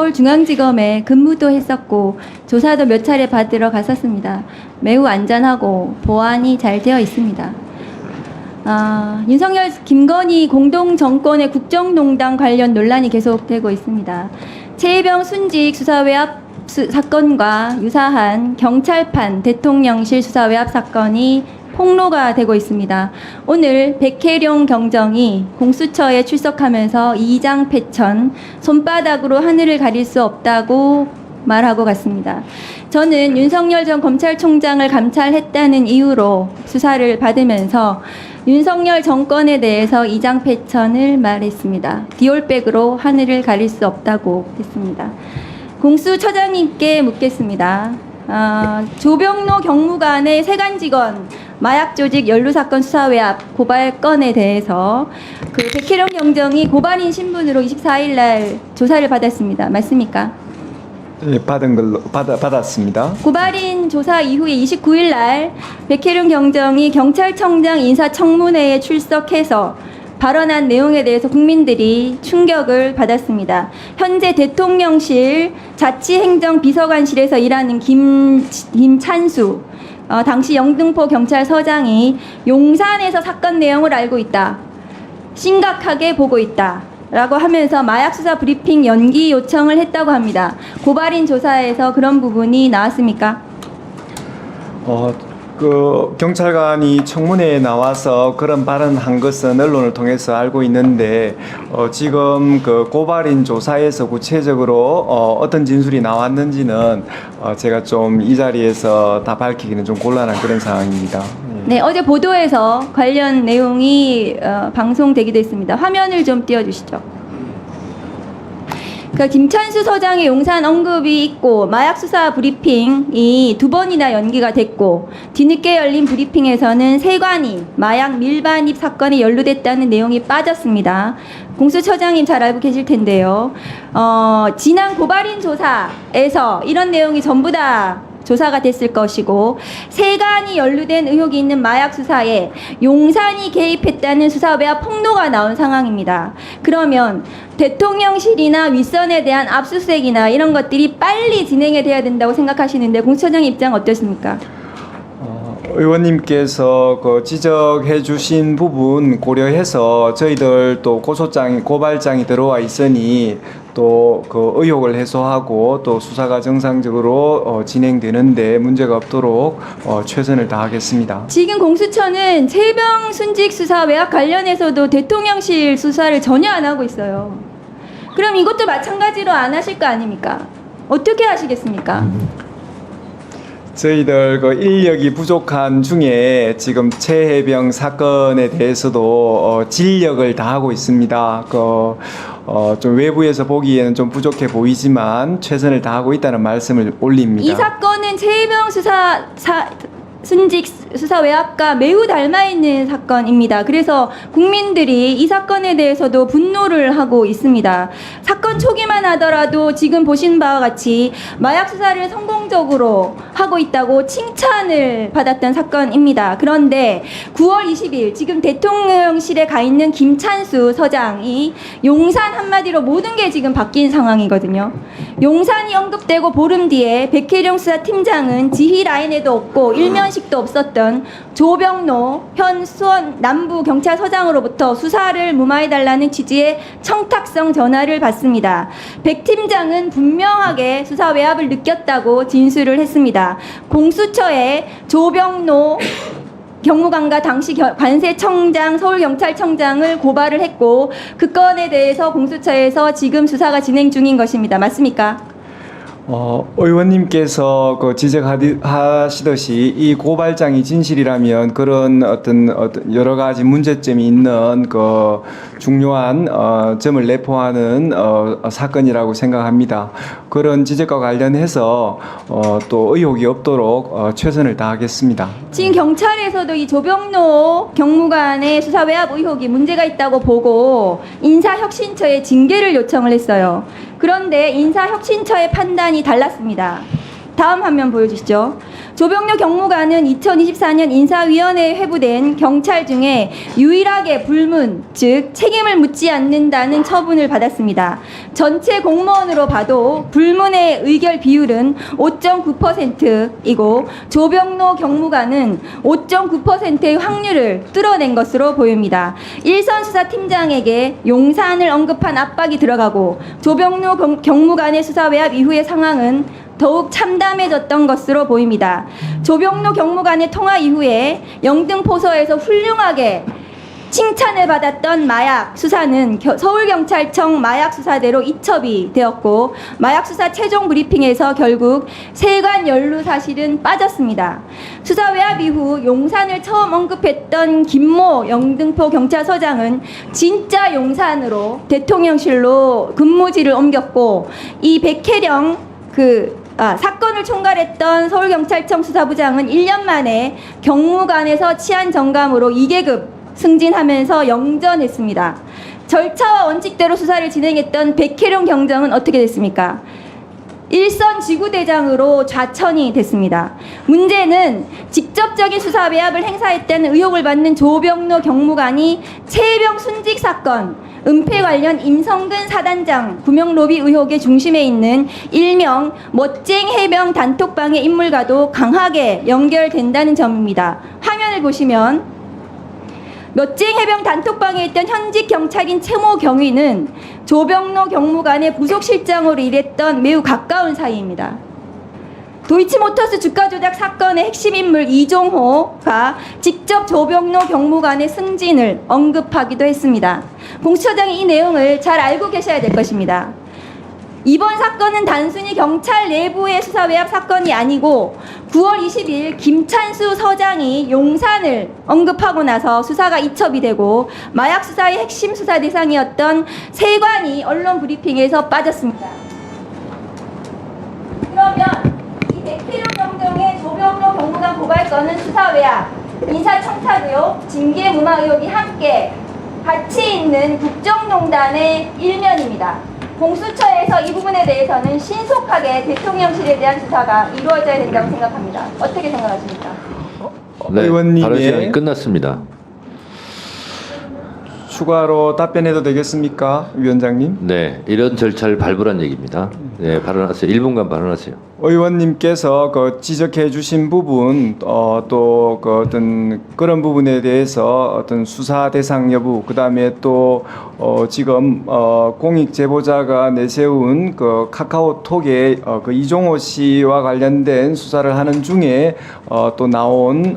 서울중앙지검에 근무도 했었고 조사도 몇 차례 받으러 갔었습니다. 매우 안전하고 보안이 잘 되어 있습니다. 윤석열, 김건희 공동정권의 국정농단 관련 논란이 계속되고 있습니다. 최혜병 순직 수사외압 사건과 유사한 경찰판 대통령실 수사외압 사건이 폭로가 되고 있습니다. 오늘 백혜룡 경정이 공수처에 출석하면서 이장패천, 손바닥으로 하늘을 가릴 수 없다고 말하고 갔습니다. 저는 윤석열 전 검찰총장을 감찰했다는 이유로 수사를 받으면서 윤석열 정권에 대해서 이장패천을 말했습니다. 디올백으로 하늘을 가릴 수 없다고 했습니다. 공수처장님께 묻겠습니다. 조병로 경무관의 세관직원 마약 조직 연루 사건 수사 외압 고발 건에 대해서 그 백혜령 경정이 고발인 신분으로 24일 날 조사를 받았습니다. 맞습니까? 예, 받았습니다. 고발인 조사 이후에 29일 날 백혜령 경정이 경찰청장 인사청문회에 출석해서 발언한 내용에 대해서 국민들이 충격을 받았습니다. 현재 대통령실 자치행정비서관실에서 일하는 김찬수 당시 영등포 경찰서장이 용산에서 사건 내용을 알고 있다. 심각하게 보고 있다. 라고 하면서 마약 수사 브리핑 연기 요청을 했다고 합니다. 고발인 조사에서 그런 부분이 나왔습니까? 그 경찰관이 청문회에 나와서 그런 발언한 것은 언론을 통해서 알고 있는데 지금 그 고발인 조사에서 구체적으로 어떤 진술이 나왔는지는 제가 좀 이 자리에서 다 밝히기는 좀 곤란한 그런 상황입니다. 네, 어제 보도에서 관련 내용이 방송되기도 했습니다. 화면을 좀 띄워주시죠. 그러니까 김찬수 서장의 용산 언급이 있고 마약 수사 브리핑이 2번이나 연기가 됐고 뒤늦게 열린 브리핑에서는 세관이 마약 밀반입 사건에 연루됐다는 내용이 빠졌습니다. 공수처장님 잘 알고 계실 텐데요. 지난 고발인 조사에서 이런 내용이 전부 다 조사가 됐을 것이고 세관이 연루된 의혹이 있는 마약 수사에 용산이 개입했다는 수사 외압 폭로가 나온 상황입니다. 그러면 대통령실이나 윗선에 대한 압수수색이나 이런 것들이 빨리 진행이 돼야 된다고 생각하시는데 공수처장 입장 어떠십니까? 의원님께서 그 지적해 주신 부분 고려해서 저희들 또 고발장이 들어와 있으니 또 그 의혹을 해소하고 또 수사가 정상적으로 진행되는데 문제가 없도록 최선을 다하겠습니다. 지금 공수처는 최혜병 순직 수사 외압 관련해서도 대통령실 수사를 전혀 안 하고 있어요. 그럼 이것도 마찬가지로 안 하실 거 아닙니까? 어떻게 하시겠습니까? 저희들 그 인력이 부족한 중에 지금 최혜병 사건에 대해서도 진력을 다하고 있습니다. 좀 외부에서 보기에는 좀 부족해 보이지만 최선을 다하고 있다는 말씀을 올립니다. 이 사건은 최혜병 순직 수사 외압과 매우 닮아 있는 사건입니다. 그래서 국민들이 이 사건에 대해서도 분노를 하고 있습니다. 사건 초기만 하더라도 지금 보신 바와 같이 마약 수사를 성공적으로 하고 있다고 칭찬을 받았던 사건입니다. 그런데 9월 20일 지금 대통령실에 가 있는 김찬수 서장이 용산 한마디로 모든 게 지금 바뀐 상황이거든요. 용산이 언급되고 보름 뒤에 백혜룡 수사팀장은 지휘 라인에도 없고 일면식도 없었던 조병로 현 수원 남부경찰서장으로부터 수사를 무마해달라는 취지의 청탁성 전화를 받습니다. 백 팀장은 분명하게 수사 외압을 느꼈다고 진술을 했습니다. 공수처에 조병로 경무관과 당시 관세청장, 서울경찰청장을 고발을 했고 그 건에 대해서 공수처에서 지금 수사가 진행 중인 것입니다. 맞습니까? 의원님께서 그 지적하시듯이 이 고발장이 진실이라면 그런 어떤 여러 가지 문제점이 있는 그 중요한 점을 내포하는 사건이라고 생각합니다. 그런 지적과 관련해서 또 의혹이 없도록 최선을 다하겠습니다. 지금 경찰에서도 이 조병로 경무관의 수사 외압 의혹이 문제가 있다고 보고 인사혁신처에 징계를 요청을 했어요. 그런데 인사혁신처의 판단이 달랐습니다. 다음 화면 보여주시죠. 조병로 경무관은 2024년 인사위원회에 회부된 경찰 중에 유일하게 불문, 즉 책임을 묻지 않는다는 처분을 받았습니다. 전체 공무원으로 봐도 불문의 의결 비율은 5.9%이고 조병로 경무관은 5.9%의 확률을 뚫어낸 것으로 보입니다. 일선 수사팀장에게 용산을 언급한 압박이 들어가고 조병로 경무관의 수사 외압 이후의 상황은 더욱 참담해졌던 것으로 보입니다. 조병로 경무관의 통화 이후에 영등포서에서 훌륭하게 칭찬을 받았던 마약 수사는 서울경찰청 마약수사대로 이첩이 되었고 마약수사 최종 브리핑에서 결국 세관 연루 사실은 빠졌습니다. 수사 외압 이후 용산을 처음 언급했던 김모 영등포 경찰서장은 진짜 용산으로 대통령실로 근무지를 옮겼고 이 백혜령 사건을 총괄했던 서울경찰청 수사부장은 1년 만에 경무관에서 치안정감으로 2계급 승진하면서 영전했습니다. 절차와 원칙대로 수사를 진행했던 백혜룡 경정은 어떻게 됐습니까? 일선 지구대장으로 좌천이 됐습니다. 문제는 직접적인 수사 외압을 행사했다는 의혹을 받는 조병로 경무관이 최혜병 순직 사건, 은폐 관련 임성근 사단장 구명로비 의혹의 중심에 있는 일명 멋쟁 해병 단톡방의 인물과도 강하게 연결된다는 점입니다. 화면을 보시면 멋쟁 해병 단톡방에 있던 현직 경찰인 최모 경위는 조병로 경무관의 부속실장으로 일했던 매우 가까운 사이입니다. 도이치모터스 주가 조작 사건의 핵심 인물 이종호가 직접 조병로 경무관의 승진을 언급하기도 했습니다. 공수처장이 이 내용을 잘 알고 계셔야 될 것입니다. 이번 사건은 단순히 경찰 내부의 수사 외압 사건이 아니고 9월 20일 김찬수 서장이 용산을 언급하고 나서 수사가 이첩이 되고 마약 수사의 핵심 수사 대상이었던 세관이 언론 브리핑에서 빠졌습니다. 그러면 이 백혜룡 경정의 조병로 경무관 고발 건은 수사 외압, 인사청탁 의혹, 징계 무마 의혹이 함께 같이 있는 국정농단의 일면입니다. 공수처에서 이 부분에 대해서는 신속하게 대통령실에 대한 수사가 이루어져야 된다고 생각합니다. 어떻게 생각하십니까? 네, 의원님의 발언 시간이 끝났습니다. 추가로 답변해도 되겠습니까, 위원장님? 네, 이런 절차를 밟으란 얘기입니다. 네, 발언하세요. 1분간 발언하세요. 의원님께서 지적해 주신 부분, 또 어떤 그런 부분에 대해서 어떤 수사 대상 여부, 그 다음에 또 지금 공익 제보자가 내세운 카카오톡에 이종호 씨와 관련된 수사를 하는 중에 또 나온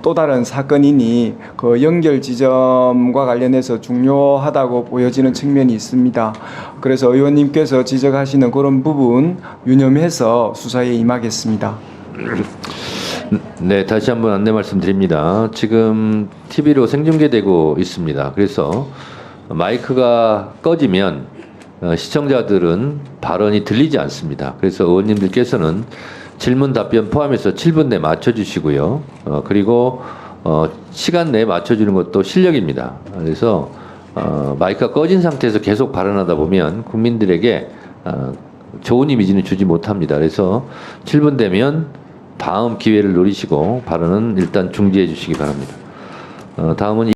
또 다른 사건이니 연결 지점과 관련해서 중요하다고 보여지는 측면이 있습니다. 그래서 의원님께서 지적하시는 그런 부분 유념해서 수사에 임하겠습니다. 네, 다시 한번 안내 말씀드립니다. 지금 TV로 생중계되고 있습니다. 그래서 마이크가 꺼지면 시청자들은 발언이 들리지 않습니다. 그래서 의원님들께서는 질문 답변 포함해서 7분 내에 맞춰주시고요. 그리고 시간 내에 맞춰주는 것도 실력입니다. 그래서 마이크가 꺼진 상태에서 계속 발언하다 보면 국민들에게 좋은 이미지는 주지 못합니다. 그래서 7분 되면 다음 기회를 노리시고 발언은 일단 중지해 주시기 바랍니다. 다음은